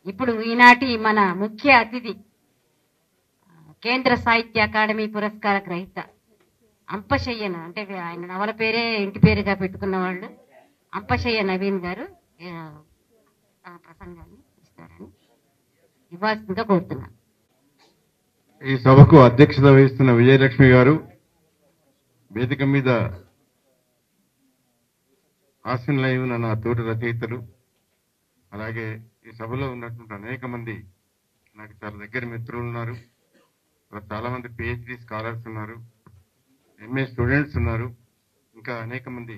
ఇప్పుడు ఈనాటి మన ముఖ్య అతిథి కేంద్ర సాహిత్య అకాడమీ పురస్కార గ్రహీత అంపశయ్యన, అంటే ఆయన నవల పేరే ఇంటి పేరుగా పెట్టుకున్న వాళ్ళు అంపశయ్య నవీన్ గారు తమ ప్రసంగాన్ని ఇస్తారని ఇవ్వాల్సిందిగా కోరుతున్నాను. ఈ సభకు అధ్యక్షత వహిస్తున్న విజయలక్ష్మి గారు, వేదిక మీద ఆసీనులై ఉన్న నా తోటి రచయితలు, అలాగే ఈ సభలో ఉన్నటువంటి అనేక మంది నాకు చాలా దగ్గర మిత్రులు ఉన్నారు. చాలా మంది పిహెచ్డి స్కాలర్స్ ఉన్నారు, ఎంఏ స్టూడెంట్స్ ఉన్నారు, ఇంకా అనేక మంది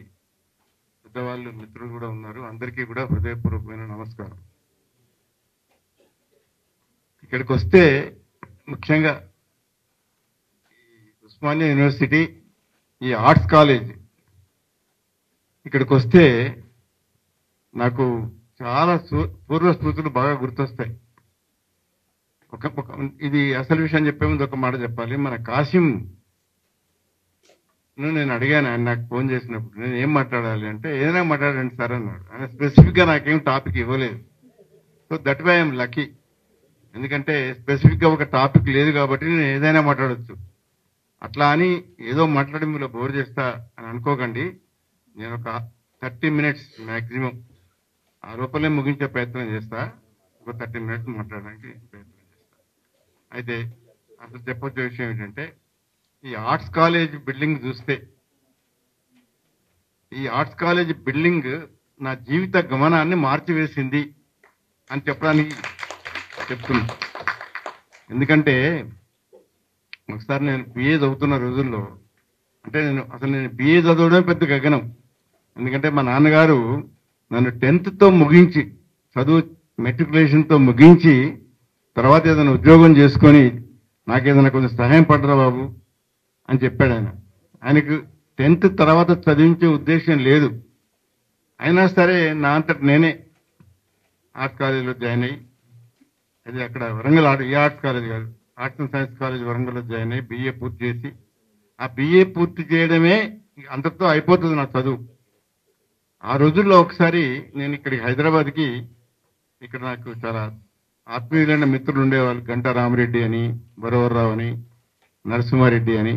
పెద్దవాళ్ళు మిత్రులు కూడా ఉన్నారు. అందరికీ కూడా హృదయపూర్వకమైన నమస్కారం. ఇక్కడికి వస్తే ముఖ్యంగా ఉస్మానియా యూనివర్సిటీ, ఈ ఆర్ట్స్ కాలేజ్ ఇక్కడికి వస్తే నాకు చాలా పూర్వ స్మృతులు బాగా గుర్తొస్తాయి. ఇది అసలు విషయం చెప్పే ముందు ఒక మాట చెప్పాలి. మన కాసిం నేను అడిగాను, ఆయన నాకు ఫోన్ చేసినప్పుడు నేను ఏం మాట్లాడాలి అంటే, ఏదైనా మాట్లాడండి సార్ అన్నాడు. ఆయన స్పెసిఫిక్ గా నాకేం టాపిక్ ఇవ్వలేదు. So that why I'm lucky. ఎందుకంటే స్పెసిఫిక్ గా ఒక టాపిక్ లేదు కాబట్టి నేను ఏదైనా మాట్లాడచ్చు. అట్లా అని ఏదో మాట్లాడి మీరు బోర్ చేస్తా అని అనుకోకండి. నేను ఒక 30 minutes మ్యాక్సిమం ఆ రూపంలో ముగించే ప్రయత్నం చేస్తా. ఒక 30 minutes మాట్లాడడానికి ప్రయత్నం చేస్తా. అయితే అసలు చెప్పొచ్చే విషయం ఏంటంటే, ఈ ఆర్ట్స్ కాలేజ్ బిల్డింగ్ చూస్తే, ఈ ఆర్ట్స్ కాలేజ్ బిల్డింగ్ నా జీవిత గమనాన్ని మార్చివేసింది అని చెప్పడానికి చెప్తున్నా. ఎందుకంటే ఒకసారి నేను బిఏ చదువుతున్న రోజుల్లో, అంటే నేను బిఏ చదవడమే పెద్ద గగనం. ఎందుకంటే మా నాన్నగారు నన్ను 10th ముగించి, చదువు మెట్రికులేషన్తో ముగించి తర్వాత ఏదైనా ఉద్యోగం చేసుకొని నాకేదైనా కొంచెం సహాయం పడరా బాబు అని చెప్పాడు ఆయన. ఆయనకు 10th తర్వాత చదివించే ఉద్దేశం లేదు. అయినా సరే నా అంతటి నేనే ఆర్ట్స్ కాలేజీలో జాయిన్ అయ్యి, అది అక్కడ వరంగల్ ఈ ఆర్ట్స్ కాలేజ్ కాదు, ఆర్ట్స్ అండ్ సైన్స్ కాలేజ్ వరంగల్లో జాయిన్ అయ్యి బిఏ పూర్తి చేసి, ఆ బిఏ పూర్తి చేయడమే అంతటితో అయిపోతుంది నా చదువు. ఆ రోజుల్లో ఒకసారి నేను ఇక్కడికి హైదరాబాద్కి, ఇక్కడ నాకు చాలా ఆత్మీయులైన మిత్రులు ఉండేవాళ్ళు, గంటా రామరెడ్డి అని, బరవర్రావు అని, నరసింహారెడ్డి అని.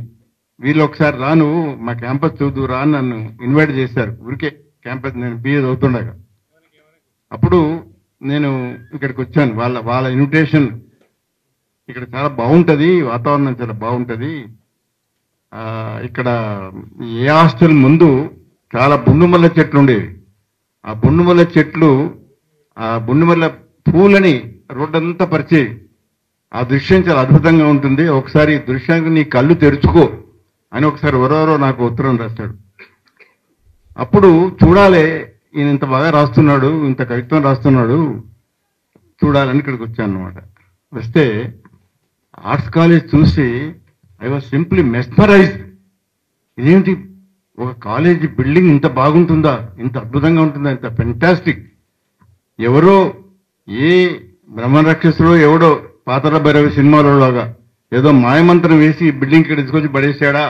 వీళ్ళు ఒకసారి రా, నువ్వు మా క్యాంపస్ చదువు రా అని నన్ను ఇన్వైట్ చేశారు. ఊరికే క్యాంపస్, నేను బిఏ చదువుతుండగా. అప్పుడు నేను ఇక్కడికి వచ్చాను. వాళ్ళ ఇన్విటేషన్. ఇక్కడ చాలా బాగుంటుంది, వాతావరణం చాలా బాగుంటుంది. ఇక్కడ ఏ హాస్టల్ ముందు చాలా బుండుమల్ల చెట్లు ఉండేవి. ఆ బుండుమల్ల చెట్లు, ఆ బుండుమల్ల పూలని రోడ్డంతా పరిచేవి. ఆ దృశ్యం చాలా అద్భుతంగా ఉంటుంది. ఒకసారి ఈ దృశ్యానికి నీ కళ్ళు తెరుచుకో అని ఒకసారి ఎవరెవరో నాకు ఉత్తరం రాశాడు. అప్పుడు చూడాలి, ఈయన ఇంత బాగా రాస్తున్నాడు, ఇంత కవిత్వం రాస్తున్నాడు, చూడాలని ఇక్కడికి వచ్చాను అనమాట. వస్తే ఆర్ట్స్ కాలేజ్ చూసి ఐ వాజ్ సింప్లీ మెస్మరైజ్డ్. ఇదేంటి, ఒక కాలేజీ బిల్డింగ్ ఇంత బాగుంటుందా, ఇంత అద్భుతంగా ఉంటుందా, ఇంత ఫెంటాస్టిక్. ఎవరో ఏ బ్రహ్మరాక్షసులో ఎవడో పాతర భైరవి సినిమాలో లాగా ఏదో మాయమంత్రం వేసి ఈ బిల్డింగ్ ఇక్కడ తీసుకొచ్చి పడేసాడా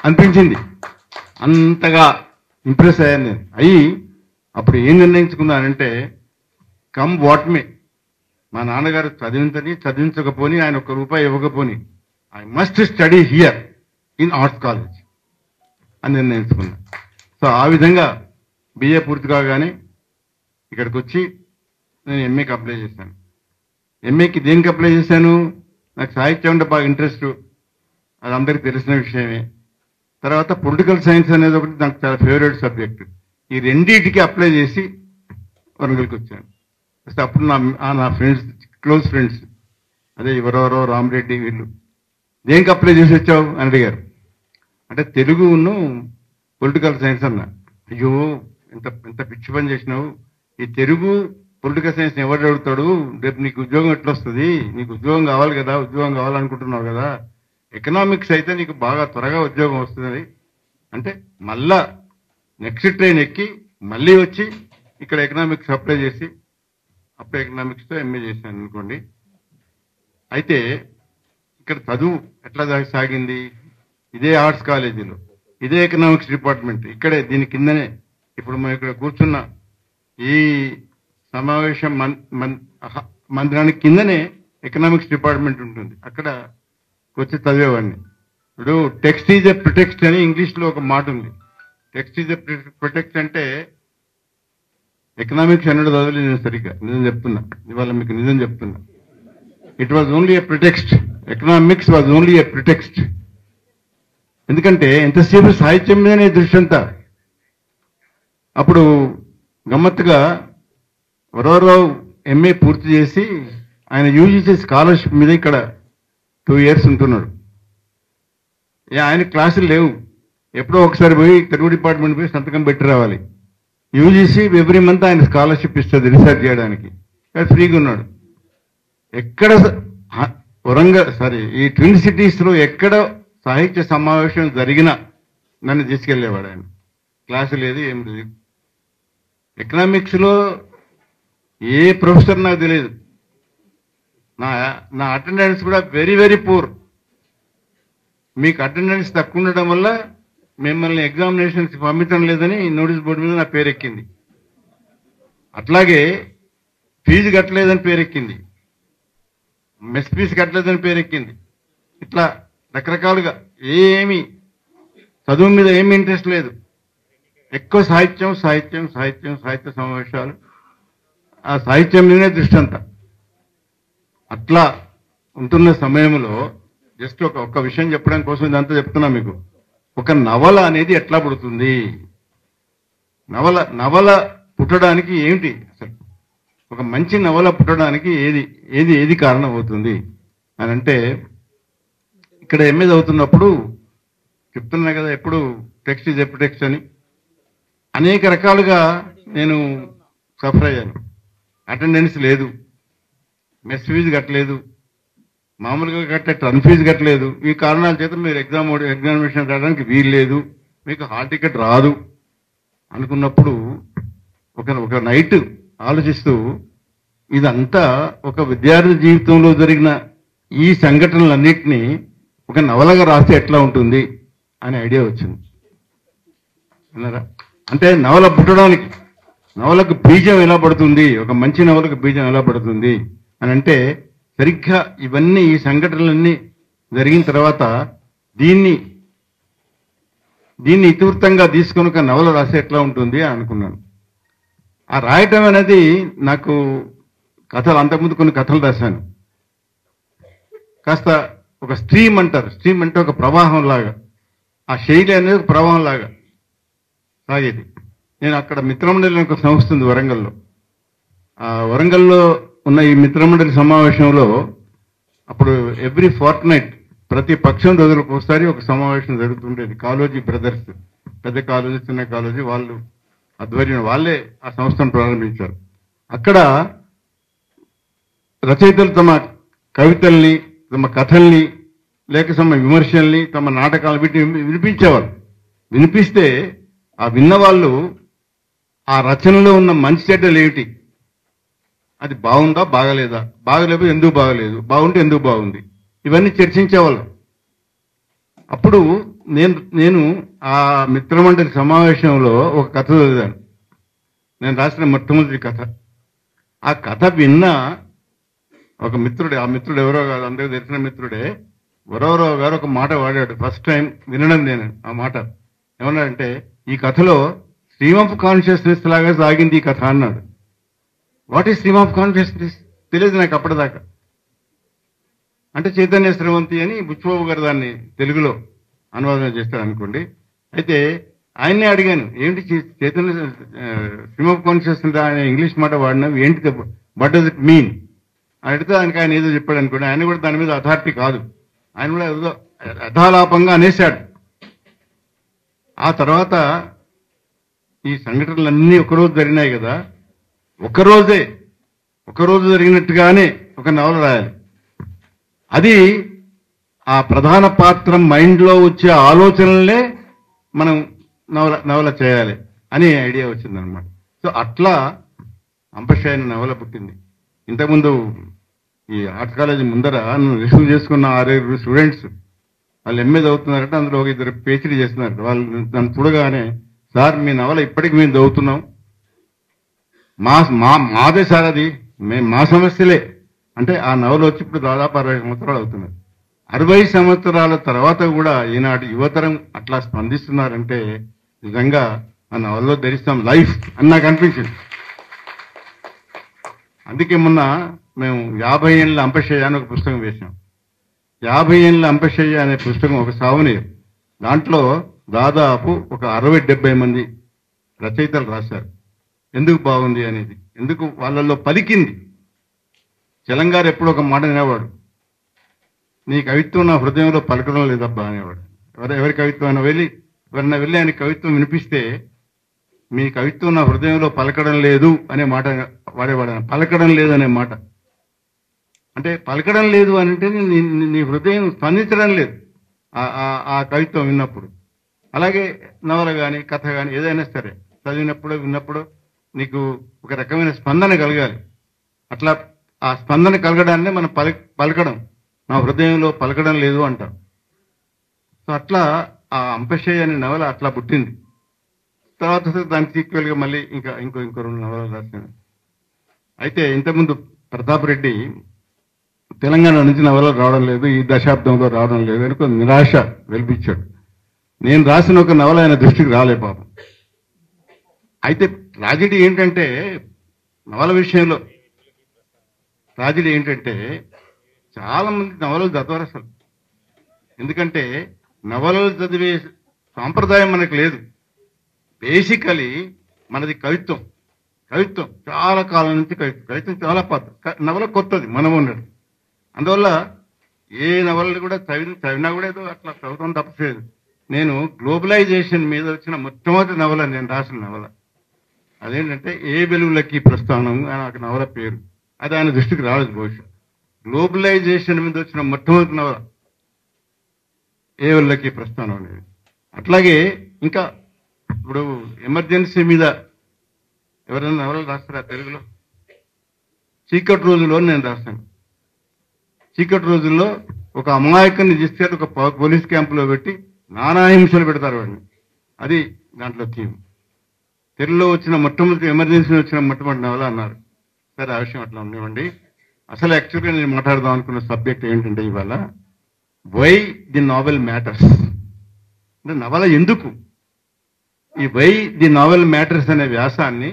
అనిపించింది. అంతగా ఇంప్రెస్ అయ్యాను నేను. అప్పుడు ఏం నిర్ణయించుకున్నానంటే, కమ్ వాట్ మే, మా నాన్నగారు చదివించకపోని, ఆయన ₹1 ఇవ్వకపోని, I must study here in arts college అని నిర్ణయించుకున్నా. సో ఆ విధంగా బిఏ పూర్తి కాగానే ఇక్కడికి వచ్చి నేను ఎంఏకి అప్లై చేశాను. ఎంఏకి దేనికి అప్లై చేశాను, నాకు సాహిత్యం అంటే బాగా ఇంట్రెస్ట్, అది అందరికీ తెలిసిన విషయమే. తర్వాత పొలిటికల్ సైన్స్ అనేది ఒకటి నాకు చాలా ఫేవరెట్ సబ్జెక్ట్. ఈ రెండింటికి అప్లై చేసి వరంగల్కి వచ్చాను. అప్పుడు నా ఫ్రెండ్స్, క్లోజ్ ఫ్రెండ్స్, అదే ఎవరెవరో రామరెడ్డి, వీళ్ళు దేనికి అప్లై చేసి వచ్చావు అని అడిగారు. అంటే తెలుగును పొలిటికల్ సైన్స్ అన్నా. అయ్యో, ఎంత పిచ్చి పని చేసినావు, ఈ తెలుగు పొలిటికల్ సైన్స్ ఎవరు అడుగుతాడు, రేపు నీకు ఉద్యోగం ఎట్లా వస్తుంది, నీకు ఉద్యోగం కావాలి కదా, ఉద్యోగం కావాలనుకుంటున్నావు కదా, ఎకనామిక్స్ అయితే నీకు బాగా త్వరగా ఉద్యోగం వస్తుంది అంటే, మళ్ళా నెక్స్ట్ ట్రైన్ ఎక్కి మళ్ళీ వచ్చి ఇక్కడ ఎకనామిక్స్ అప్లై చేసి, అప్పుడు ఎకనామిక్స్తో ఎంఏ చేశాను అనుకోండి. అయితే ఇక్కడ చదువు ఎట్లా సాగింది, ఇదే ఆర్ట్స్ కాలేజీలో, ఇదే ఎకనామిక్స్ డిపార్ట్మెంట్, ఇక్కడే దీని కిందనే ఇప్పుడు మనం ఇక్కడ కూర్చున్న ఈ సమావేశం మందిరానికి కిందనే ఎకనామిక్స్ డిపార్ట్మెంట్ ఉంటుంది. అక్కడ వచ్చి చదివేవాడిని. ఇప్పుడు టెక్స్ట్ ఈజ్ ఎ ప్రొటెక్ట్ అని ఇంగ్లీష్లో ఒక మాట ఉంది. టెక్స్ట్ ఈజ్ ఎ ప్రొటెక్ట్ అంటే ఎకనామిక్స్ అన్నది చదవలేదు నేను సరిగ్గా, నిజం చెప్తున్నా, ఇవాళ మీకు నిజం చెప్తున్నా. It was only a pretext. Economics was only a pretext. ఎందుకంటే ఎంతసేపు సాహిత్యం మీదనే దృష్టి అంతా. అప్పుడు గమ్మత్తుగా వరవరావు ఎంఏ పూర్తి చేసి ఆయన యూజీసీ స్కాలర్షిప్ మీద ఇక్కడ 2 years ఉంటున్నాడు. ఆయన క్లాసులు లేవు, ఎప్పుడో ఒకసారి పోయి తెలుగు డిపార్ట్మెంట్ పోయి సంతకం పెట్టి రావాలి. యూజీసీ ఎవ్రీ మంత్ ఆయన స్కాలర్షిప్ ఇస్తుంది రీసెర్చ్ చేయడానికి, ఫ్రీగా ఉన్నాడు. ఎక్కడ ఈ ట్విన్ సిటీస్లో ఎక్కడ సాహిత్య సమావేశం జరిగినా నన్ను తీసుకెళ్లేవాడు ఆయన. క్లాసు లేదు, ఏం లేదు. ఎకనామిక్స్లో ఏ ప్రొఫెసర్ నాకు తెలియదు. నా అటెండెన్స్ కూడా వెరీ వెరీ పూర్. మీకు అటెండెన్స్ తక్కువ ఉండడం వల్ల మిమ్మల్ని ఎగ్జామినేషన్స్ పంపించడం లేదని నోటీస్ బోర్డు మీద నా పేరు ఎక్కింది. అట్లాగే ఫీజు కట్టలేదని పేరు ఎక్కింది, మెస్ ఫీజు కట్టలేదని పేరు ఎక్కింది. ఇట్లా రకరకాలుగా ఏమి చదువు మీద ఏమి ఇంట్రెస్ట్ లేదు. ఎక్కువ సాహిత్యం సాహిత్యం సాహిత్యం సాహిత్య సమావేశాలు, ఆ సాహిత్యం మీదనే దృష్టి అంతా. అట్లా ఉంటున్న సమయంలో జస్ట్ ఒక విషయం చెప్పడం కోసం ఇదంతా చెప్తున్నా మీకు. ఒక నవల అనేది ఎట్లా పుడుతుంది, నవల పుట్టడానికి ఏమిటి అసలు, ఒక మంచి నవల పుట్టడానికి ఏది కారణం అవుతుంది అని అంటే, ఇక్కడ ఎంఏ చదువుతున్నప్పుడు చెప్తున్నా కదా, ఎప్పుడు టెక్స్ట్ ఈజ్ ఎప్పుడు టెక్స్ట్ అని అనేక రకాలుగా నేను సఫర్ అయ్యాను. అటెండెన్స్ లేదు, మెస్ ఫీజు కట్టలేదు, మామూలుగా కట్టే టర్న్ ఫీజు కట్టలేదు. ఈ కారణాల చేత మీరు ఎగ్జామినేషన్ రావడానికి వీలు లేదు, మీకు హాల్ టికెట్ రాదు అనుకున్నప్పుడు ఒక నైట్ ఆలోచిస్తూ ఇదంతా ఒక విద్యార్థి జీవితంలో జరిగిన ఈ సంఘటనలన్నింటినీ ఒక నవలగా రాస్తే ఎట్లా ఉంటుంది అనే ఐడియా వచ్చింది. అన్నారా? అంటే నవల పుట్టడానికి, నవలకు బీజం ఎలా పడుతుంది, ఒక మంచి నవలకు బీజం ఎలా పడుతుంది అని అంటే, సరిగ్గా ఇవన్నీ ఈ సంఘటనలన్నీ జరిగిన తర్వాత దీన్ని ఇతివృత్తంగా తీసుకుని ఒక నవల రాస్తే ఎట్లా ఉంటుంది అని అనుకున్నాను. ఆ రాయటం అనేది నాకు కథలు, అంతకుముందు కొన్ని కథలు రాశాను. కాస్త ఒక స్ట్రీమ్ అంటారు, స్ట్రీమ్ అంటే ఒక ప్రవాహం లాగా, ఆ శైలి అనేది ఒక ప్రవాహం లాగా సాగేది. నేను అక్కడ మిత్రమండలి ఒక సంస్థ ఉంది వరంగల్లో. ఆ వరంగల్లో ఉన్న ఈ మిత్రమండలి సమావేశంలో అప్పుడు ఎవ్రీ ఫోర్ట్నైట్ ప్రతి పక్షం రోజులకు ఒకసారి ఒక సమావేశం జరుగుతుండేది. కాలేజీ బ్రదర్స్, పెద్ద కాలేజీ చిన్న కాలేజీ వాళ్ళు ఆధ్వర్యం, వాళ్ళే ఆ సంస్థను ప్రారంభించారు. అక్కడ రచయితలు తమ కవితల్ని, తమ కథల్ని, లేక తమ విమర్శల్ని, తమ నాటకాలు వీటిని వినిపించేవాళ్ళు. వినిపిస్తే ఆ విన్నవాళ్ళు ఆ రచనలో ఉన్న మంచి చెడ్డలు ఏమిటి, అది బాగుందా బాగలేదా, బాగలేకపోతే ఎందుకు బాగలేదు, బాగుంటే ఎందుకు బాగుంది, ఇవన్నీ చర్చించేవాళ్ళం. అప్పుడు నేను ఆ మిత్రమండలి సమావేశంలో ఒక కథ చదివాను. నేను రాసిన మొట్టమొదటి కథ. ఆ కథ విన్న ఒక మిత్రుడే, ఆ మిత్రుడు ఎవరో కాదు, అందరికీ తెలిసిన మిత్రుడే, వరవరావు గారు ఒక మాట వాడాడు. ఫస్ట్ టైం వినడం నేను ఆ మాట. ఏమన్నాడంటే, ఈ కథలో స్ట్రీమ్ ఆఫ్ కాన్షియస్నెస్ లాగా సాగింది ఈ కథ అన్నాడు. What is stream of consciousness తెలియదు నాకు అప్పటిదాకా. అంటే చైతన్య స్రవంతి అని బుచ్చిబాబు గారు దాన్ని తెలుగులో అనువాదం చేస్తాడు అనుకోండి. అయితే ఆయన్నే అడిగాను, ఏంటి చైతన్య స్ట్రీమ్ ఆఫ్ కాన్షియస్నెస్ ఆయన ఇంగ్లీష్ మాట వాడినావు, ఏంటి, వాట్ డస్ ఇట్ మీన్ అని అడిగితే దానికి ఆయన ఏదో చెప్పాడు అనుకోండి. ఆయన కూడా దాని మీద అథారిటీ కాదు, ఆయన కూడా ఏదో యథాలాపంగా అనేశాడు. ఆ తర్వాత ఈ సంఘటనలన్నీ ఒకరోజు జరిగినాయి కదా, ఒకరోజు జరిగినట్టుగానే ఒక నవల రాయాలి. అది ఆ ప్రధాన పాత్ర మైండ్లో వచ్చే ఆలోచనలనే మనం నవల చేయాలి అని ఐడియా వచ్చిందనమాట. సో అట్లా అంపశయన నవల పుట్టింది. ఇంతకుముందు ఈ ఆర్ట్స్ కాలేజీ ముందర నన్ను రిసీవ్ చేసుకున్న 6 స్టూడెంట్స్, వాళ్ళు ఎంఏ చదువుతున్నారంటే అందులో ఒక 2 PhD చేస్తున్నారు. వాళ్ళు నన్ను చూడగానే, సార్ మీ నవల ఇప్పటికి మేము చదువుతున్నాం, మాదే సార్ అది మా సమస్యలే. అంటే ఆ నవల వచ్చి ఇప్పుడు దాదాపు 60 సంవత్సరాలు అవుతున్నది. 60 సంవత్సరాల తర్వాత కూడా ఈనాటి యువతరం అట్లా స్పందిస్తున్నారంటే నిజంగా ఆ నవల్లో ధరిస్తాం లైఫ్ అని నాకు అనిపించింది. అందుకే మొన్న మేము 50 ఏళ్ళ అంపశయ్య అని ఒక పుస్తకం వేశాం. 50 ఏళ్ళ అంపశయ్య అనే పుస్తకం ఒక సావనీయం. దాంట్లో దాదాపు ఒక 60-70 మంది రచయితలు రాశారు. ఎందుకు బాగుంది అనేది, ఎందుకు వాళ్ళల్లో పలికింది. చలంగారు ఎప్పుడు ఒక మాట అనేవాడు, నీ కవిత్వం నా హృదయంలో పలకడం లేదబ్బా అనేవాడు. ఎవరి కవిత్వం ఎవరైనా వెళ్ళి ఆయన కవిత్వం వినిపిస్తే మీ కవిత్వం నా హృదయంలో పలకడం లేదు అనే మాట వాడేవాడు. పలకడం లేదు అనే మాట అంటే పలకడం లేదు అని అంటే నీ హృదయం స్పందించడం లేదు ఆ కవిత్వం విన్నప్పుడు. అలాగే నవల కానీ కథ కానీ ఏదైనా సరే చదివినప్పుడు విన్నప్పుడు నీకు ఒక రకమైన స్పందన కలగాలి. అట్లా ఆ స్పందన కలగడాన్ని మనం పలకడం, నా హృదయంలో పలకడం లేదు అంటాం. సో అట్లా ఆ అంపశయ్య అనే నవల అట్లా పుట్టింది. తర్వాత దానికి ఈక్వల్ గా మళ్ళీ ఇంకో 2 నవలలు రాశాను. అయితే ఇంతకుముందు ప్రతాప్ రెడ్డి తెలంగాణ నుంచి నవలలు రావడం లేదు, ఈ దశాబ్దంలో రావడం లేదు అని కొంత నిరాశ వెలిపించాడు. నేను రాసిన ఒక నవల ఆయన దృష్టికి రాలే పాపం. అయితే ట్రాజెడీ ఏంటంటే నవల విషయంలో ట్రాజెడీ ఏంటంటే చాలా మంది నవలలు చదవరు అసలు. ఎందుకంటే నవలలు చదివే సాంప్రదాయం మనకు లేదు. బేసికలీ మనది కవిత్వం చాలా కాలం నుంచి కవిత్వం చాలా పాత నవల కొత్తది మనం ఉండదు. అందువల్ల ఏ నవలని కూడా చదివినా కూడా ఏదో అట్లా చదవడం తప్పలేదు. నేను గ్లోబలైజేషన్ మీద వచ్చిన మొట్టమొదటి నవల నేను రాసిన నవల అదేంటంటే ఏ వెలుగులకి ప్రస్థానం నాకు నవల పేరు. అది ఆయన దృష్టికి రాలేదు బహుశా. గ్లోబలైజేషన్ మీద వచ్చిన మొట్టమొదటి నవల ఏ వెలుగులకి ప్రస్థానం అనేది. అట్లాగే ఇంకా ఇప్పుడు ఎమర్జెన్సీ మీద ఎవరైనా నవలలు రాస్తారా తెలుగులో? చీకటి రోజుల్లో నేను రాస్తాను. చీకటి రోజుల్లో ఒక అమాయకుని తీసుకెళ్ళి ఒక పోలీస్ క్యాంపులో పెట్టి నానా హింసలు పెడతారు వాడిని. అది దాంట్లో థీమ్. తెలుగులో వచ్చిన మొట్టమొదటి ఎమర్జెన్సీ వచ్చిన మొట్టమొదటి నవల అన్నారు. సరే, ఆ విషయం అట్లా ఉండేవండి. అసలు యాక్చువల్గా నేను మాట్లాడదాం అనుకున్న సబ్జెక్ట్ ఏంటంటే ఇవాళ వై ది నావెల్ మ్యాటర్స్ అంటే నవల ఎందుకు. ఈ వై ది నావెల్ మ్యాటర్స్ అనే వ్యాసాన్ని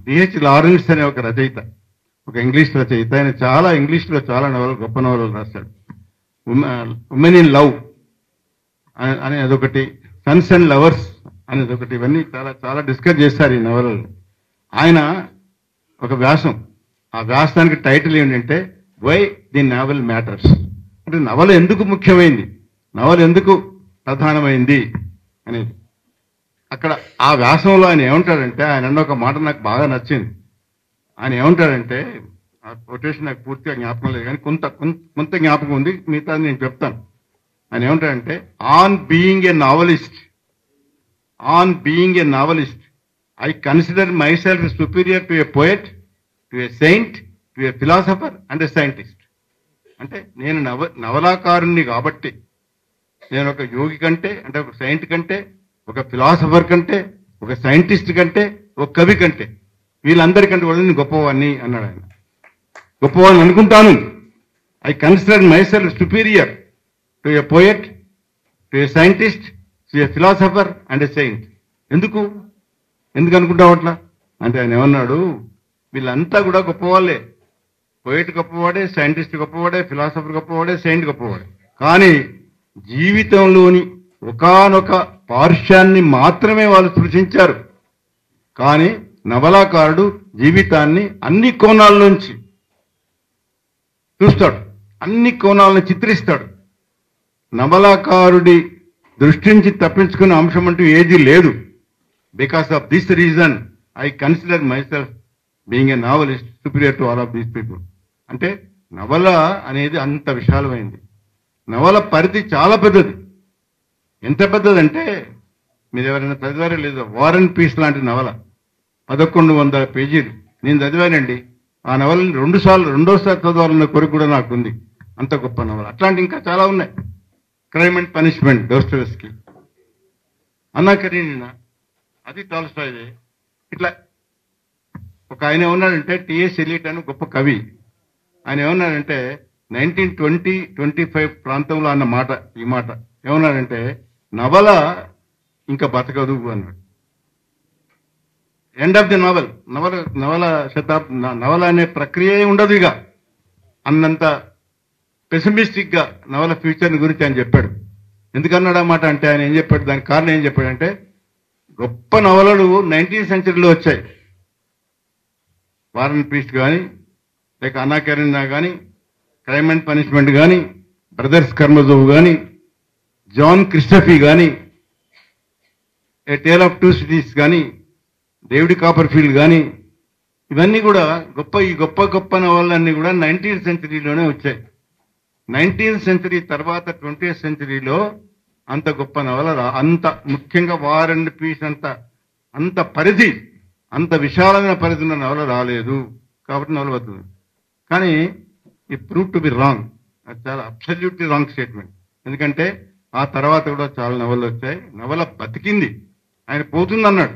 డిహెచ్ లారెన్స్ అనే ఒక రచయిత, ఒక ఇంగ్లీష్ రచయిత, ఆయన చాలా ఇంగ్లీష్లో చాలా నవలలు, గొప్ప నవలలు రాశాడు. ఉమెన్ ఇన్ లవ్ అనే అదొకటి, సన్స్ అండ్ లవర్స్ అనేది ఒకటి, ఇవన్నీ చాలా చాలా డిస్కస్ చేశారు ఈ నవలలు. ఆయన ఒక వ్యాసం, ఆ వ్యాసానికి టైటిల్ ఏంటంటే వై ది నావెల్ మ్యాటర్స్ అంటే నవల ఎందుకు ముఖ్యమైంది, నవల ఎందుకు ప్రధానమైంది అనేది. అక్కడ ఆ వ్యాసంలో ఆయన ఏమంటాడంటే, ఆయన అన్న ఒక మాట నాకు బాగా నచ్చింది. ఆయన ఏమంటాడంటే, ఆ కొటేషన్ నాకు పూర్తిగా జ్ఞాపకం లేదు కానీ కొంత జ్ఞాపకం ఉంది, మిగతా నేను చెప్తాను. ఆయన ఏమంటాడంటే, on being a novelist I consider myself superior to a poet, to A Saint, to a philosopher and A scientist. అంటే నేను నవలాకారుణ్ణి కాబట్టి నేను ఒక యోగి కంటే, అంటే ఒక సైంట్ కంటే, ఒక ఫిలాసఫర్ కంటే, ఒక సైంటిస్ట్ కంటే, ఒక కవి కంటే, వీళ్ళందరికంటే కూడా నేను గొప్పవాడిని అన్నాడు ఆయన. గొప్పవాడిని అనుకుంటాను. I consider myself superior to a poet, to a scientist, to a philosopher and a saint. ఎందుకు అనుకుంటావు అట్లా అంటే ఆయన ఏమన్నాడు, వీళ్ళంతా కూడా గొప్పవాళ్ళే. పోయట్ గొప్పవాడే, సైంటిస్ట్ గొప్పవాడే, ఫిలాసఫర్ గొప్పవాడే, సెయింట్ గొప్పవాడే. కానీ జీవితంలోని ఒకానొక పార్శ్యాన్ని మాత్రమే వాళ్ళు సృష్టించారు. కానీ నవలాకారుడు జీవితాన్ని అన్ని కోణాల నుంచి చూస్తాడు, అన్ని కోణాలను చిత్రిస్తాడు. నవలాకారుడి దృష్టి నుంచి తప్పించుకునే అంశం అంటూ ఏది లేదు. Because of this reason I consider my self being a novelist superior to all of these people. అంటే నవల అనేది అంత విశాలమైంది. నవల పరిధి చాలా పెద్దది. ఎంత పెద్దదంటే మీరు ఎవరైనా చదివారో లేదో, వార్ అండ్ పీస్ లాంటి నవల 1100 పేజీలు నేను చదివానండి. ఆ నవలని రెండోసారి చదవాలన్న కోరిక కూడా నాకు ఉంది. అంత గొప్ప నవల. అట్లాంటి ఇంకా చాలా ఉన్నాయి. క్రైమ్ అండ్ పనిష్మెంట్ డోస్టోయెవ్స్కీ, అన్నా కరీనినా, అది టాల్స్టాయ్దే. ఇట్లా ఒక ఆయన ఏమన్నాడంటే టిఎస్ ఎలియట్ అని గొప్ప కవి, ఆయన ఏమన్నాడంటే 1925 ప్రాంతంలో అన్న మాట, ఈ మాట ఏమన్నాడంటే, నవల ఇంకా బతకదు అన్నాడు. ఎండ్ ఆఫ్ ది నవల్, నవల అనే ప్రక్రియ ఉండదు ఇక అన్నంత పెసిమిస్టిక్ గా నవల ఫ్యూచర్ గురించి ఆయన చెప్పాడు. ఎందుకన్నాడు అన్నమాట అంటే, ఆయన ఏం చెప్పాడు, దానికి కారణం ఏం చెప్పాడంటే, గొప్ప నవలలు 19th సెంచరీలో వచ్చాయి. వారన్ పీస్ట్ కానీ, లేక అన్నా కెరీనా కానీ, క్రైమ్ అండ్ పనిష్మెంట్ కానీ, బ్రదర్స్ కర్మజోవ్ కానీ, జాన్ క్రిస్టఫీ కానీ, ఏ టేల్ ఆఫ్ టూ సిటీస్ కానీ, డేవిడ్ కాపర్ఫీల్డ్ కానీ, ఇవన్నీ కూడా ఈ గొప్ప నవలన్నీ కూడా 19th సెంచరీలోనే వచ్చాయి. 19th సెంచరీ తర్వాత 20th సెంచరీలో అంత గొప్ప నవల అంత ముఖ్యంగా వార్ అండ్ పీస్ అంత పరిధి, అంత విశాలమైన పరిధి ఉన్న నవల రాలేదు. కాబట్టి నవల వద్దు. కానీ ఈ ప్రూవ్ టు బి రాంగ్, అది చాలా అబ్సల్యూట్లీ రాంగ్ స్టేట్మెంట్. ఎందుకంటే ఆ తర్వాత కూడా చాలా నవలలు వచ్చాయి. నవల బతికింది, ఆయన పోతుందన్నాడు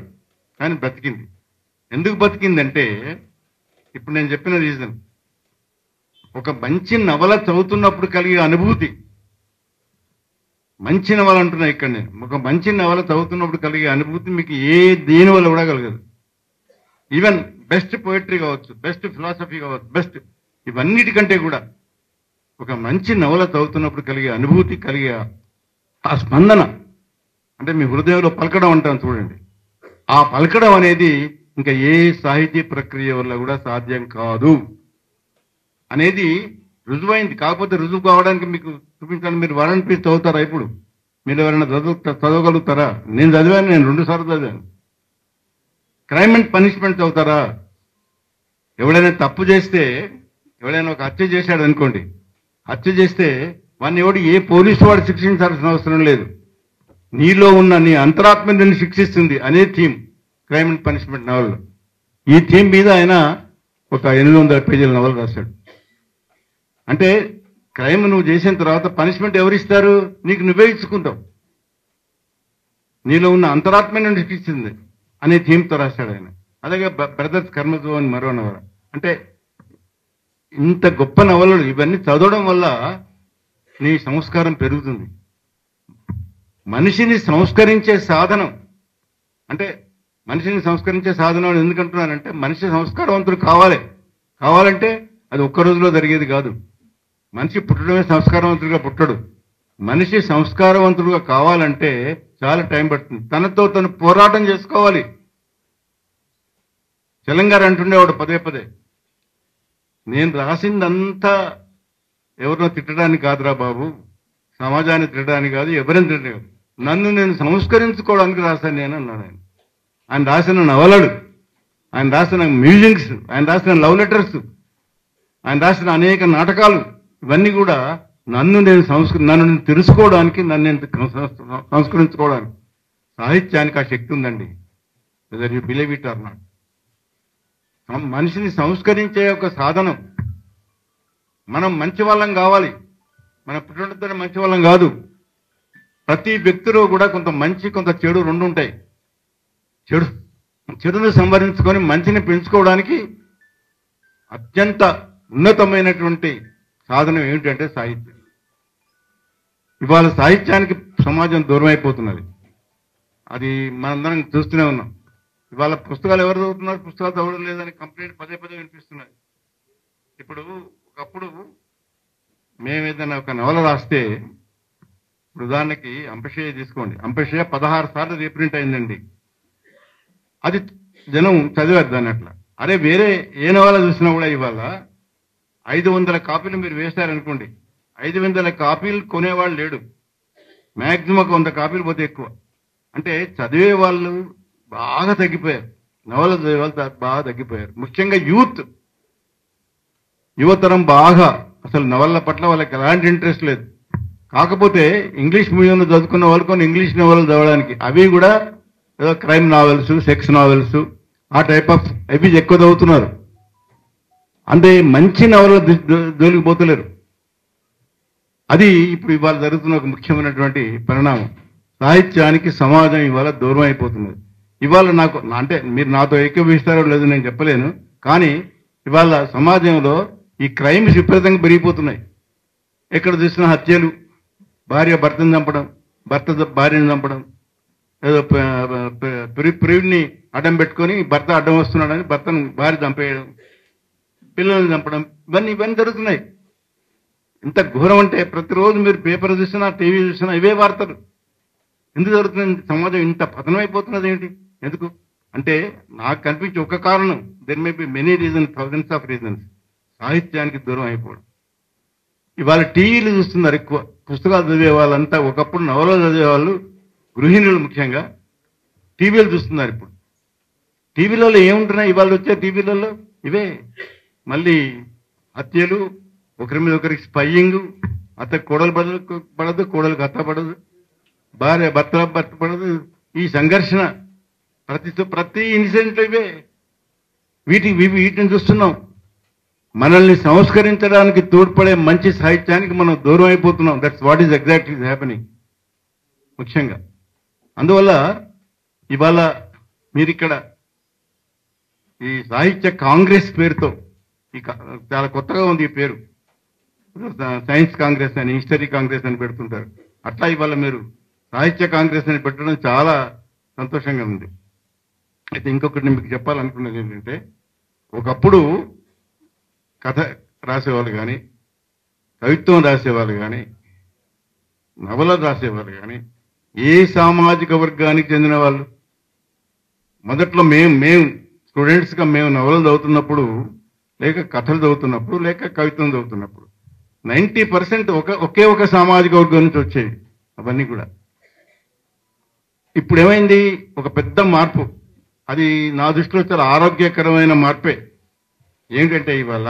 కానీ బతికింది. ఎందుకు బతికిందంటే, ఇప్పుడు నేను చెప్పిన రీజన్, ఒక మంచి నవల చదువుతున్నప్పుడు కలిగే అనుభూతి, మంచి నవల అంటున్నా ఇక్కడ నేను, ఒక మంచి నవల చదువుతున్నప్పుడు కలిగే అనుభూతి మీకు దేని వల్ల కూడా కలగదు. ఈవెన్ బెస్ట్ పోయిటరీ కావచ్చు, బెస్ట్ ఫిలాసఫీ కావచ్చు, బెస్ట్ ఇవన్నిటికంటే కూడా ఒక మంచి నవల చదువుతున్నప్పుడు కలిగే అనుభూతి, కలిగే ఆ స్పందన, అంటే మీ హృదయంలో పలకడం అంటాను చూడండి, ఆ పలకడం అనేది ఇంకా ఏ సాహితీ ప్రక్రియ వల్ల కూడా సాధ్యం కాదు అనేది రుజువైంది. కాకపోతే రుజువు కావడానికి మీకు చూపించాలి. మీరు వార్ అండ్ పీస్ చదువుతారా? ఇప్పుడు మీరు ఎవరైనా చదవగలుగుతారా? నేను చదివాను, నేను 2 సార్లు చదివాను. క్రైమ్ అండ్ పనిష్మెంట్ చదువుతారా? ఎవడైనా తప్పు చేస్తే, ఎవడైనా ఒక హత్య చేశాడు అనుకోండి, హత్య చేస్తే వాడిని ఎవడు ఏ పోలీసు వాడు శిక్షించాల్సిన అవసరం లేదు, నీలో ఉన్న నీ అంతరాత్మ నిన్ను శిక్షిస్తుంది అనే థీమ్ క్రైమ్ అండ్ పనిష్మెంట్ నవల్లో. ఈ థీమ్ మీద ఆయన ఒక 800 పేజీల నవల రాశాడు. అంటే క్రైమ్ నువ్వు చేసిన తర్వాత పనిష్మెంట్ ఎవరిస్తారు? నీకు నువ్వే ఇచ్చుకుంటావు, నీలో ఉన్న ఆత్మ నుండి శిక్షిస్తుంది అనే థీమ్తో రాశాడు ఆయన. అలాగే బ్రదర్స్ కర్మజోవ్ అని మరో నవల. అంటే ఇంత గొప్ప నవలలు ఇవన్నీ చదవడం వల్ల నీ సంస్కారం పెరుగుతుంది. మనిషిని సంస్కరించే సాధనం, అంటే మనిషిని సంస్కరించే సాధనం ఎందుకంటున్నానంటే, మనిషి సంస్కారవంతుడు కావాలంటే అది ఒక్క రోజులో జరిగేది కాదు. మనిషి పుట్టడమే సంస్కారవంతుడిగా పుట్టడు. మనిషి సంస్కారవంతుడుగా కావాలంటే చాలా టైం పడుతుంది. తనతో తను పోరాటం చేసుకోవాలి. తెలంగాణ అంటుండేవాడు పదే, నేను రాసిందంతా ఎవరినో తిట్టడానికి కాదురా బాబు, సమాజాన్ని తిట్టడానికి కాదు, ఎవరిని తిట్టడానికి కాదు, నన్ను నేను సంస్కరించుకోవడానికి రాశాను నేను అన్నాడు ఆయన. ఆయన రాసిన నవలలు, ఆయన రాసిన మ్యూజిక్స్, ఆయన రాసిన లవ్ లెటర్స్, ఆయన రాసిన అనేక నాటకాలు, ఇవన్నీ కూడా నన్ను నేను తెలుసుకోవడానికి, నన్ను నేను సంస్కరించుకోవడానికి. సాహిత్యానికి ఆ శక్తి ఉందండి, whether you believe it or not. మనిషిని సంస్కరించే ఒక సాధనం. మనం మంచి వాళ్ళం కావాలి, మన పుట్టినతోనే మంచి వాళ్ళం కాదు. ప్రతి వ్యక్తిలో కూడా కొంత మంచి కొంత చెడు రెండు ఉంటాయి. చెడును సంవరించుకొని మంచిని పెంచుకోవడానికి అత్యంత ఉన్నతమైనటువంటి సాధనం ఏమిటంటే సాహిత్యం. ఇవాళ సాహిత్యానికి సమాజం దూరం అయిపోతున్నది. అది మనందరం చూస్తూనే ఉన్నాం. ఇవాళ పుస్తకాలు ఎవరు చదువుతున్నారు, పుస్తకాలు చదవడం లేదని కంప్లైంట్ పదే వినిపిస్తున్నది. ఇప్పుడు ఒకప్పుడు మేము ఏదైనా ఒక నవల రాస్తే, ఇప్పుడు ఉదాహరణకి అంపశయ్య తీసుకోండి, అంపశయ్య 16 సార్లు రీప్రింట్ అయిందండి. అది జనం చదివారు దాన్ని అట్లా. అరే వేరే ఏ నవల చూసినా కూడా ఇవాళ 500 కాపీలు మీరు వేశారనుకోండి, 500 కాపీలు కొనేవాళ్ళు లేడు. మ్యాక్సిమం 100 కాపీలు పోతే ఎక్కువ. అంటే చదివే వాళ్ళు బాగా తగ్గిపోయారు, నవల చదివే వాళ్ళు బాగా తగ్గిపోయారు. ముఖ్యంగా యువతరం బాగా అసలు నవల పట్ల వాళ్ళకి ఎలాంటి ఇంట్రెస్ట్ లేదు. కాకపోతే ఇంగ్లీష్ మీడియంలో చదువుకున్న వాళ్ళు కొన్ని ఇంగ్లీష్ నవలలు చదవడానికి, అవి కూడా ఏదో క్రైమ్ నావెల్స్, సెక్స్ నావెల్స్, ఆ టైప్ ఆఫ్ అవి ఎక్కువ చదువుతున్నారు. అంటే మంచి నవల జోలికి పోతలేరు. అది ఇప్పుడు ఇవాళ జరుగుతున్న ఒక ముఖ్యమైనటువంటి పరిణామం. సాహిత్యానికి సమాజం ఇవాళ దూరం అయిపోతున్నది. ఇవాళ నాకు అంటే మీరు నాతో ఏకీభవిస్తారో లేదో నేను చెప్పలేను. కానీ ఇవాళ సమాజంలో ఈ క్రైమ్స్ విపరీతంగా పెరిగిపోతున్నాయి. ఎక్కడ చూసినా హత్యలు, భార్య భర్తను చంపడం, భర్త భార్యను చంపడం, ఏదో ప్రియుడిని అడ్డం పెట్టుకొని భర్త అడ్డం వస్తున్నాడని భర్తను భార్య చంపేయడం, పిల్లల్ని చంపడం, ఇవన్నీ జరుగుతున్నాయి. ఇంత ఘోరం అంటే ప్రతిరోజు మీరు పేపర్ చూసినా టీవీ చూసినా ఇవే వార్తలు. ఎందుకు జరుగుతుంది? సమాజం ఇంత పతనమైపోతున్నది ఏంటి? ఎందుకు అంటే నాకు కనిపించే ఒక కారణం, there may be many reasons, thousands of reasons. సాహిత్యానికి దూరం అయిపోవడం. ఇవాళ టీవీలు చూస్తున్నారు ఎక్కువ. పుస్తకాలు చదివే వాళ్ళంతా ఒకప్పుడు నవలలు చదివేవాళ్ళు, గృహిణులు ముఖ్యంగా టీవీలు చూస్తున్నారు. ఇప్పుడు టీవీలలో ఏముంటున్నాయి? ఇవాళ వచ్చే టీవీలలో ఇవే మళ్ళీ హత్యలు, ఒకరి మీద ఒకరికి స్పైయింగ్, అత్త కోడలు పడదు, కోడలకు అత్త పడదు, భార్య భర్త పడదు. ఈ సంఘర్షణ ప్రతి ఇన్సిడెంట్ ఇవే. వీటిని చూస్తున్నాం. మనల్ని సంస్కరించడానికి తోడ్పడే మంచి సాహిత్యానికి మనం దూరం అయిపోతున్నాం. That's what is exactly happening ముఖ్యంగా. అందువల్ల ఇవాళ మీరిక్కడ ఈ సాహిత్య కాంగ్రెస్ పేరుతో చాలా కొత్తగా ఉంది ఈ పేరు. సైన్స్ కాంగ్రెస్ అని, హిస్టరీ కాంగ్రెస్ అని పెడుతుంటారు. అట్లా ఇవాళ మీరు సాహిత్య కాంగ్రెస్ అని పెట్టడం చాలా సంతోషంగా ఉంది. అయితే ఇంకొకటి మీకు చెప్పాలనుకున్నది ఏంటంటే, ఒకప్పుడు కథ రాసేవాళ్ళు కానీ, కవిత్వం రాసేవాళ్ళు కానీ, నవలలు రాసేవాళ్ళు కానీ ఏ సామాజిక వర్గానికి చెందిన వాళ్ళు? మొదట్లో మేము స్టూడెంట్స్గా మేము నవలలు చదువుతున్నప్పుడు, లేక కథలు చదువుతున్నప్పుడు, లేక కవిత్వం చదువుతున్నప్పుడు 90% ఒకే ఒక సామాజిక వర్గం నుంచి వచ్చేవి అవన్నీ కూడా. ఇప్పుడు ఏమైంది? ఒక పెద్ద మార్పు. అది నా దృష్టిలో చాలా ఆరోగ్యకరమైన మార్పే. ఏంటంటే ఇవాళ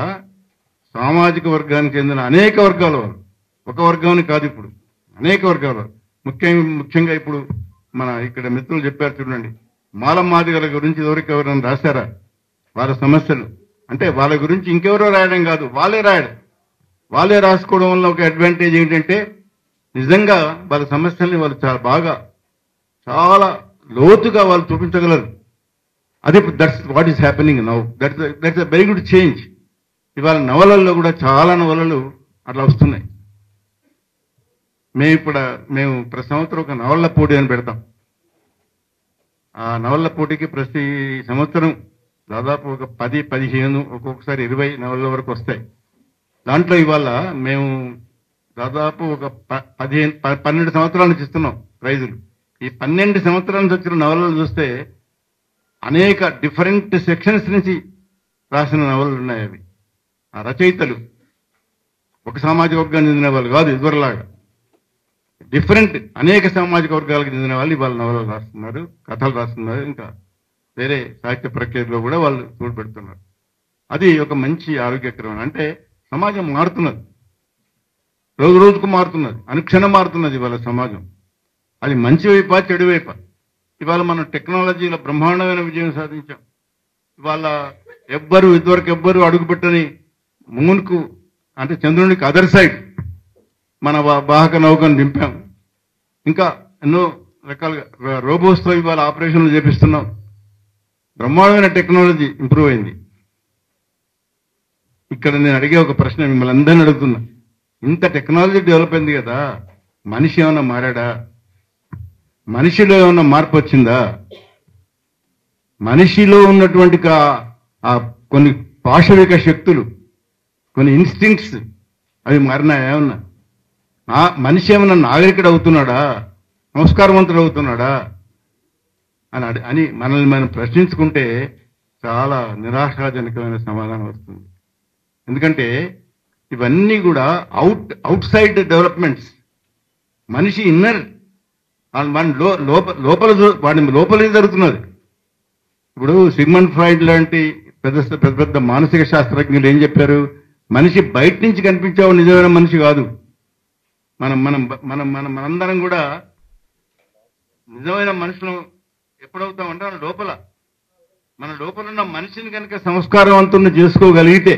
సామాజిక వర్గానికి చెందిన అనేక వర్గాల వాళ్ళు, ఒక వర్గాన్ని కాదు, ఇప్పుడు అనేక వర్గాల వాళ్ళు. ముఖ్యంగా ఇప్పుడు మన ఇక్కడ మిత్రులు చెప్పారు చూడండి, మాలమాదిగల గురించి ఎవరైనా రాశారా? వాళ్ళ సమస్యలు అంటే వాళ్ళ గురించి ఇంకెవరో రాయడం కాదు, వాళ్ళే రాసుకోవడం వల్ల ఒక అడ్వాంటేజ్ ఏంటంటే నిజంగా వాళ్ళ సమస్యల్ని వాళ్ళు చాలా లోతుగా వాళ్ళు చూపించగలరు. అదే that's what is happening now. That's a very good change. ఇవాళ నవలల్లో కూడా చాలా నవలలు అట్లా వస్తున్నాయి. మేము ప్రతి సంవత్సరం ఒక నవలల పోటీ అని పెడతాం. ఆ నవలల పోటీకి ప్రతి సంవత్సరం దాదాపు ఒక 10-15 ఒక్కొక్కసారి 20 నవలల వరకు వస్తాయి. దాంట్లో ఇవాళ మేము దాదాపు ఒక 12 సంవత్సరాల నుంచి ఇస్తున్నాం ప్రైజులు. ఈ 12 సంవత్సరాల నుంచి వచ్చిన నవలలు చూస్తే అనేక డిఫరెంట్ సెక్షన్స్ నుంచి రాసిన నవలలు ఉన్నాయి. అవి ఆ రచయితలు ఒక సామాజిక వర్గానికి చెందిన వాళ్ళు కాదు, ఇదివరలాగా డిఫరెంట్ అనేక సామాజిక వర్గాలకు చెందిన వాళ్ళు ఇవాళ నవలలు రాస్తున్నారు, కథలు రాస్తున్నారు, ఇంకా వేరే సాహిత్య ప్రక్రియలో కూడా వాళ్ళు తోడ్పెడుతున్నారు. అది ఒక మంచి ఆరోగ్యకరమైన, అంటే సమాజం మారుతున్నది, రోజు రోజుకు మారుతున్నది, అనుక్షణం మారుతున్నది ఇవాళ సమాజం. అది మంచి వైపా చెడు వైపా? ఇవాళ మనం టెక్నాలజీలో బ్రహ్మాండమైన విజయం సాధించాం. ఇవాళ ఇదివరకు ఎవ్వరు అడుగుపెట్టని మూన్కు, అంటే చంద్రునికి అదర్ సైడ్ మన వాహక నౌకను దింపాం. ఇంకా ఎన్నో రకాలుగా రోబోస్తో ఇవాళ ఆపరేషన్లు చేపిస్తున్నాం. బ్రహ్మాండమైన టెక్నాలజీ ఇంప్రూవ్ అయింది. ఇక్కడ నేను అడిగే ఒక ప్రశ్న మిమ్మల్ని అందరినీ అడుగుతున్నా, ఇంత టెక్నాలజీ డెవలప్ అయింది కదా, మనిషి ఏమన్నా మారాడా? మనిషిలో ఏమన్నా మార్పు వచ్చిందా? మనిషిలో ఉన్నటువంటి కొన్ని పాశవిక శక్తులు, కొన్ని ఇన్స్టింక్ట్స్ అవి మారినాయా? ఏమన్నా మనిషి ఏమన్నా నాగరికుడు అవుతున్నాడా, సంస్కారవంతుడు అవుతున్నాడా అని మనల్ని మనం ప్రశ్నించుకుంటే చాలా నిరాశాజనకమైన సమాధానం వస్తుంది. ఎందుకంటే ఇవన్నీ కూడా అవుట్ సైడ్ డెవలప్మెంట్స్. మనిషి ఇన్నర్ వాడి లోపలే జరుగుతున్నది. ఇప్పుడు సిగ్మండ్ ఫ్రాయిడ్ లాంటి పెద్ద పెద్ద మానసిక శాస్త్రజ్ఞులు ఏం చెప్పారు? మనిషి బయట నుంచి కనిపించేవాడు నిజమైన మనిషి కాదు. మనందరం కూడా నిజమైన మనుషులు ఎప్పుడవుతామంటే మన లోపల ఉన్న మనిషిని కనుక సంస్కారవంతుని చేసుకోగలిగితే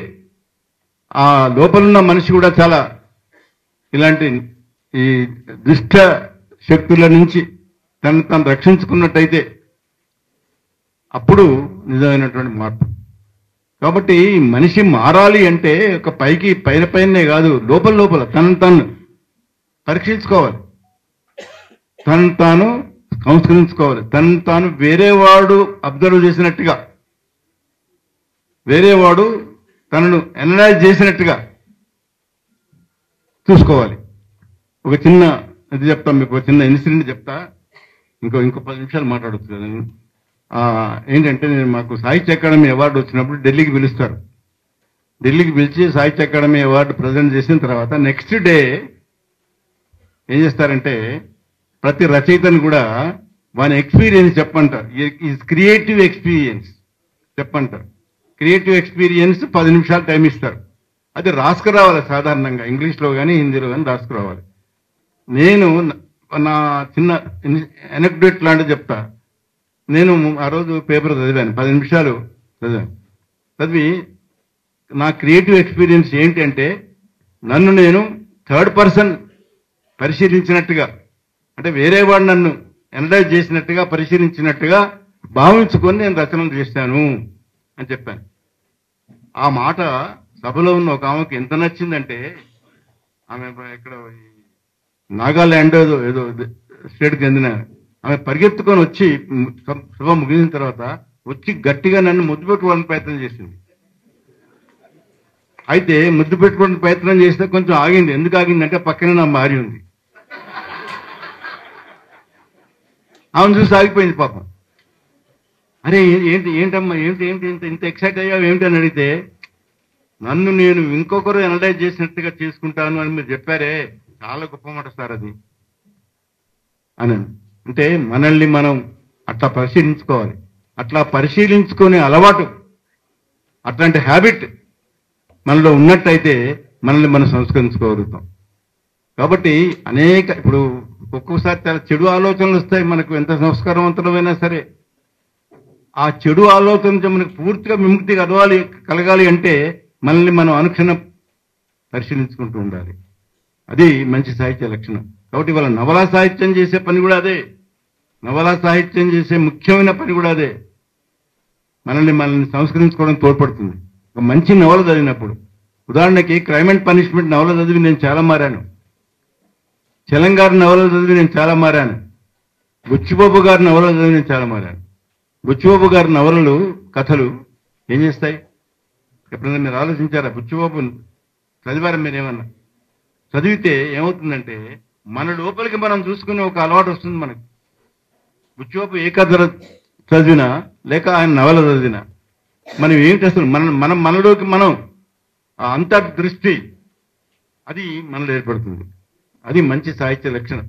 ఆ లోపలున్న మనిషి కూడా చాలా ఇలాంటి ఈ దుష్ట శక్తుల నుంచి తను రక్షించుకున్నట్టయితే అప్పుడు నిజమైనటువంటి మార్పు. కాబట్టి మనిషి మారాలి అంటే ఒక పైకి పైనే కాదు, లోపల లోపల తనను తాను పరీక్షించుకోవాలి, తనను తాను సంస్కరించుకోవాలి, తనను తాను వేరేవాడు అబ్జర్వ్ చేసినట్టుగా, వేరేవాడు తనను అనలైజ్ చేసినట్టుగా చూసుకోవాలి. ఒక చిన్న ఇది చెప్తా మీకు, ఒక చిన్న ఇన్సిడెంట్ చెప్తా, ఇంకో 10 నిమిషాలు మాట్లాడవచ్చు కదా నేను. ఏంటంటే నేను మాకు సాహిత్య అకాడమీ అవార్డు వచ్చినప్పుడు ఢిల్లీకి పిలుస్తారు. ఢిల్లీకి పిలిచి సాహిత్య అకాడమీ అవార్డు ప్రజెంట్ చేసిన తర్వాత నెక్స్ట్ డే ఏం చేస్తారంటే ప్రతి రచయితను కూడా వాని ఎక్స్పీరియన్స్ చెప్పంటారు. ఈజ్ క్రియేటివ్ ఎక్స్పీరియన్స్ చెప్పంటారు. క్రియేటివ్ ఎక్స్పీరియన్స్ 10 నిమిషాలు టైం ఇస్తారు. అది రాసుకురావాలి, సాధారణంగా ఇంగ్లీష్లో కానీ హిందీలో కానీ రాసుకురావాలి. నేను నా చిన్న ఎనెక్డోట్ లాంటివి చెప్తా. నేను ఆ రోజు పేపర్ చదివాను, 10 నిమిషాలు చదివాను. చదివి నా క్రియేటివ్ ఎక్స్పీరియన్స్ ఏంటి అంటే నన్ను నేను థర్డ్ పర్సన్ పరిశీలించినట్టుగా, అంటే వేరేవాడు నన్ను అనలైజ్ చేసినట్టుగా పరిశీలించినట్టుగా భావించుకొని నేను రచనలు చేశాను అని చెప్పాను. ఆ మాట సభలో ఉన్న ఒక ఆమెకు ఎంత నచ్చిందంటే, ఆమె ఇక్కడ నాగాల్యాండ్ ఏదో స్టేట్కి చెందిన ఆమె పరిగెత్తుకొని వచ్చి సభ ముగిసిన తర్వాత వచ్చి గట్టిగా నన్ను ముద్దు పెట్టుకోవడానికి ప్రయత్నం చేసింది. అయితే ముద్దు పెట్టుకోవడానికి ప్రయత్నం చేస్తే కొంచెం ఆగింది. ఎందుకు ఆగిందంటే పక్కనే నా భార్య ఉంది. ఆమెను చూసి ఆగిపోయింది పాపం. అరే ఏంటమ్మా ఇంత ఎక్సైట్ అయ్యావు ఏమిటి అని అడిగితే, నన్ను నేను ఇంకొకరు అనలైజ్ చేసినట్టుగా చేసుకుంటాను అని మీరు చెప్పారే, చాలా గొప్ప మాట సార్ అది అని. అంటే మనల్ని మనం అట్లా పరిశీలించుకోవాలి. అట్లా పరిశీలించుకునే అలవాటు, అట్లాంటి హ్యాబిట్ మనలో ఉన్నట్టయితే మనల్ని మనం సంస్కరించుకోగలుగుతాం. కాబట్టి ఇప్పుడు ఒక్కోసారి చాలా చెడు ఆలోచనలు వస్తాయి మనకు, ఎంత సంస్కారవంతులమైనా సరే. ఆ చెడు ఆలోచన నుంచి మనకు పూర్తిగా విముక్తి కలగాలి అంటే మనల్ని మనం అనుక్షణం పరిశీలించుకుంటూ ఉండాలి. అది మంచి సాహిత్య లక్షణం. కాబట్టి ఇవాళ నవలా సాహిత్యం చేసే పని కూడా అదే. నవలా సాహిత్యం చేసే ముఖ్యమైన పని కూడా అదే. మనల్ని సంస్కరించుకోవడం తోడ్పడుతుంది. ఒక మంచి నవల చదివినప్పుడు, ఉదాహరణకి క్రైమ్ అండ్ పనిష్మెంట్ నవల చదివి నేను చాలా మారాను. తెలంగాణ నవలలు చదివి నేను చాలా మారాను. బుచ్చిబాబు గారి నవలలు చదివి నేను చాలా మారాను. బుచ్చిబాబు గారి నవలలు, కథలు ఏం చేస్తాయి? ఎప్పుడైనా మీరు ఆలోచించారా? బుచ్చిబాబు చదివారా మీరేమన్నా? చదివితే ఏమవుతుందంటే మన లోపలికి మనం చూసుకునే ఒక అలవాటు వస్తుంది మనకు. బుచ్చిబాబు ఏ కథ చదివినా లేక ఆయన నవల చదివినా మనం ఏం చేస్తున్నాం, మనలోకి మనం ఆ అంతర్దృష్టి అది మనలో ఏర్పడుతుంది. అది మంచి సాహిత్య లక్షణం,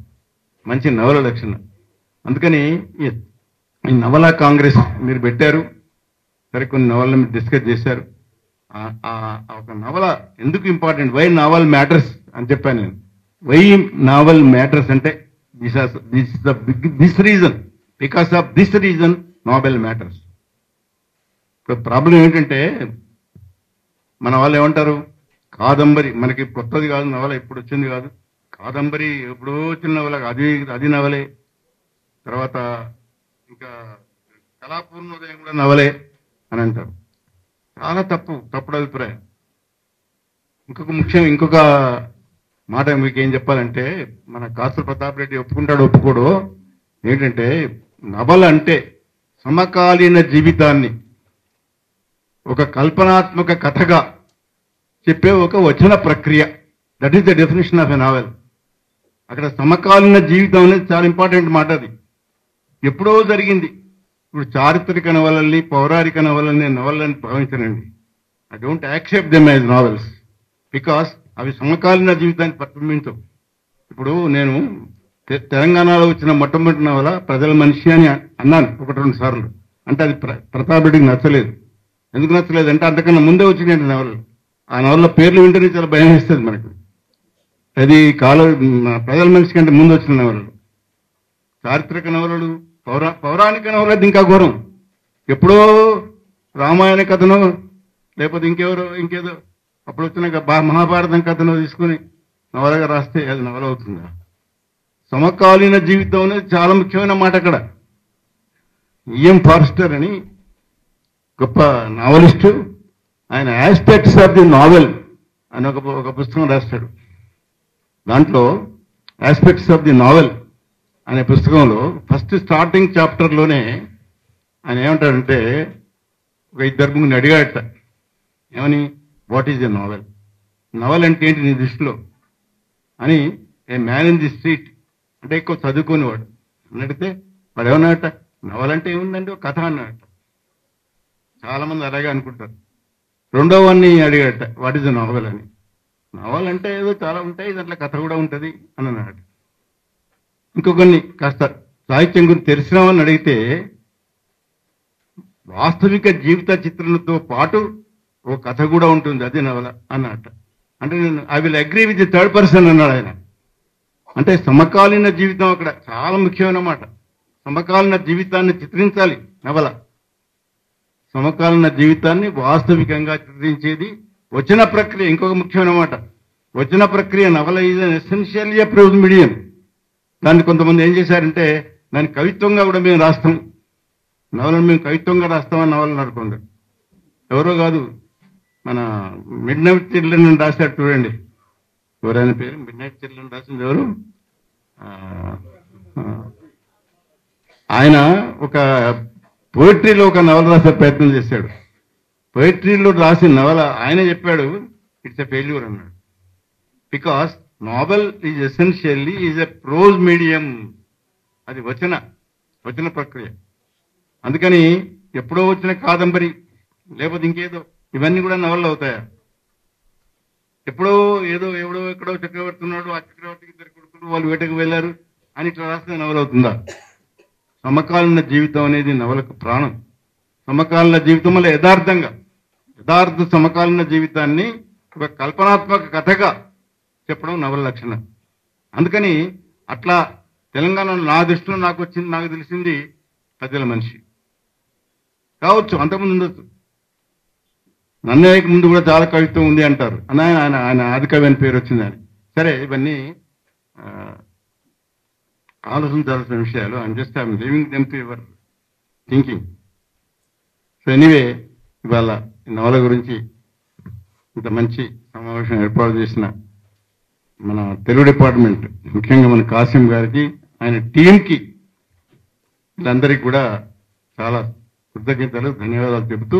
మంచి నవల లక్షణం. అందుకని ఈ నవలా కాంగ్రెస్ మీరు పెట్టారు. సరే, కొన్ని నవలను మీరు డిస్కస్ చేశారు. ఒక నవల ఎందుకు ఇంపార్టెంట్, వై నావల్ మ్యాటర్స్ అని చెప్పాను నేను. వై నావల్ మ్యాటర్స్ అంటే this reason, because of this reason novel matters. ఇప్పుడు ప్రాబ్లం ఏంటంటే మన వాళ్ళు ఏమంటారు, కాదంబరి మనకి కొత్తది కాదు, నవల ఇప్పుడు వచ్చింది కాదు. కాదంబరి ఎప్పుడో వచ్చిన నవల, అది నవలే. తర్వాత ఇంకా కళాపూర్ణోదయం కూడా నవలే అని అంటారు. చాలా తప్పుడు అభిప్రాయం. ఇంకొక మాట మీకు ఏం చెప్పాలంటే, మన కాసుల ప్రతాప్ రెడ్డి ఒప్పుకోడో ఏంటంటే, నవల అంటే సమకాలీన జీవితాన్ని ఒక కల్పనాత్మక కథగా చెప్పే ఒక వచన ప్రక్రియ. That is the definition of a novel. అక్కడ సమకాలీన జీవితం అనేది చాలా ఇంపార్టెంట్ మాట. అది ఎప్పుడో జరిగింది. ఇప్పుడు చారిత్రక నవలల్ని, పౌరాణిక నవలల్ని నవలని భావించనండి. I don't accept them as novels, because అవి సమకాలీన జీవితాన్ని ప్రతిబింబించవు. ఇప్పుడు నేను తెలంగాణలో వచ్చిన మొట్టమొదటి నవల ప్రజల మనిషి అని అన్నాను 1-2 సార్లు. అంటే అది ప్రతాప్ రెడ్డికి నచ్చలేదు. ఎందుకు నచ్చలేదు అంటే, అంతకన్నా ముందే వచ్చినాయి నవలలు. ఆ నవల పేర్లు వింటేనే చాలా భయం వేస్తుంది మనకు. అది ప్రజల మనిషి కంటే ముందు వచ్చిన నవలలు. చారిత్రక నవలలు, పౌరాణిక నవలది ఇంకా ఘోరం. ఎప్పుడో రామాయణ కథనో లేకపోతే ఇంకేదో అప్పుడు వచ్చిన మహాభారతం కథనో తీసుకుని నవలగా రాస్తే అది నవల అవుతుందా? సమకాలీన జీవితం అనేది చాలా ముఖ్యమైన మాట. అక్కడ ఈఎం ఫారెస్టర్ అని గొప్ప నావలిస్టు, ఆయన ఆస్పెక్ట్స్ ఆఫ్ ది నావెల్ అని ఒక పుస్తకం రాస్తాడు. దాంట్లో ఆస్పెక్ట్స్ ఆఫ్ ది నావెల్ అనే పుస్తకంలో ఫస్ట్ స్టార్టింగ్ చాప్టర్లోనే ఆయన ఏమంటాడంటే, ఒక ఇద్దరు ముగ్గురిని అడిగాడట, ఏమని, వాట్ ఈజ్ ఎ నావెల్, నవల్ అంటే ఏంటి నీ దృష్టిలో అని. A man in the street అంటే ఎక్కువ చదువుకునేవాడు అని అడిగితే వాడు ఏమన్నాడట, నవల్ అంటే ఏముందండి ఒక కథ అన్నాడట. చాలా మంది అలాగే అనుకుంటారు. రెండో వాడిని అడిగాడట, వాట్ ఈజ్ ఎ నావెల్ అని. నవల్ అంటే ఏదో చాలా ఉంటాయి, దాంట్లో కథ కూడా ఉంటుంది అని అన్నాడు. ఇంకొకరిని కాస్త సాహిత్యం గురించి తెలిసిన వాళ్ళని అడిగితే వాస్తవిక జీవిత చిత్రణతో పాటు ఓ కథ కూడా ఉంటుంది, అది నవల అన్నట్ట. అంటే నేను I will agree with the third person అన్నాడు ఆయన. అంటే సమకాలీన జీవితం అక్కడ చాలా ముఖ్యమైన మాట. సమకాలీన జీవితాన్ని చిత్రించాలి నవల. సమకాలీన జీవితాన్ని వాస్తవికంగా చిత్రించేది వచన ప్రక్రియ. ఇంకొక ముఖ్యమైన మాట, వచన ప్రక్రియ. నవల is an essentially a prose medium. దాన్ని కొంతమంది ఏం చేశారంటే, దాన్ని కవిత్వంగా కూడా మేము రాస్తాం, నవలను మేము కవిత్వంగా రాస్తామని నవలను అనుకోండి. ఎవరో కాదు, మన మిడ్ నైట్ చిల్డ్రన్ రాశాడు చూడండి. ఎవరైనా పేరు మిడ్ నైట్ చిల్డ్రన్ రాసింది ఎవరు? ఆయన ఒక పోయిటరీలో ఒక నవల రాసే ప్రయత్నం చేశాడు. పోయిటరీలో రాసిన నవల ఆయన చెప్పాడు ఇట్స్ ఎ ఫెయిల్యూర్ అన్నాడు. Because novel is essentially is a prose medium. అది వచన ప్రక్రియ. అందుకని ఎప్పుడో వచ్చిన కాదంబరి లేకపోతే ఇంకేదో ఇవన్నీ కూడా నవళ్ళు అవుతాయా? ఎప్పుడో ఎవడో ఎక్కడో చక్రవర్తి ఉన్నాడు, ఆ చక్రవర్తికి ఇద్దరు కొడుకులు, వాళ్ళు వేటకు వెళ్ళారు అని ఇట్లా రాస్తే నవల అవుతుందా? సమకాలీన జీవితం అనేది నవలకు ప్రాణం. సమకాలీన జీవితం వల్ల యథార్థ సమకాలీన జీవితాన్ని ఒక కల్పనాత్మక కథగా చెప్పడం నవల లక్షణం. అందుకని అట్లా తెలంగాణలో నా దృష్టిలో నాకు తెలిసింది ప్రజల మనిషి కావచ్చు, అంతకుముందు ఉండొచ్చు. నన్నయ్యకి ముందు కూడా చాలా కవిత్వం ఉంది అంటారు. ఆయన ఆది కవి అని పేరు వచ్చింది అని. సరే, ఇవన్నీ ఆలోచించాల్సిన విషయాలు. I'm living them to your thinking. So anyway, ఇవాళ ఈ నవల గురించి ఇంత మంచి సమావేశం ఏర్పాటు చేసిన మన తెలుగు డిపార్ట్మెంట్, ముఖ్యంగా మన కాసిం గారికి, ఆయన టీంకి, వీళ్ళందరికీ కూడా చాలా కృతజ్ఞతలు, ధన్యవాదాలు చెబుతూ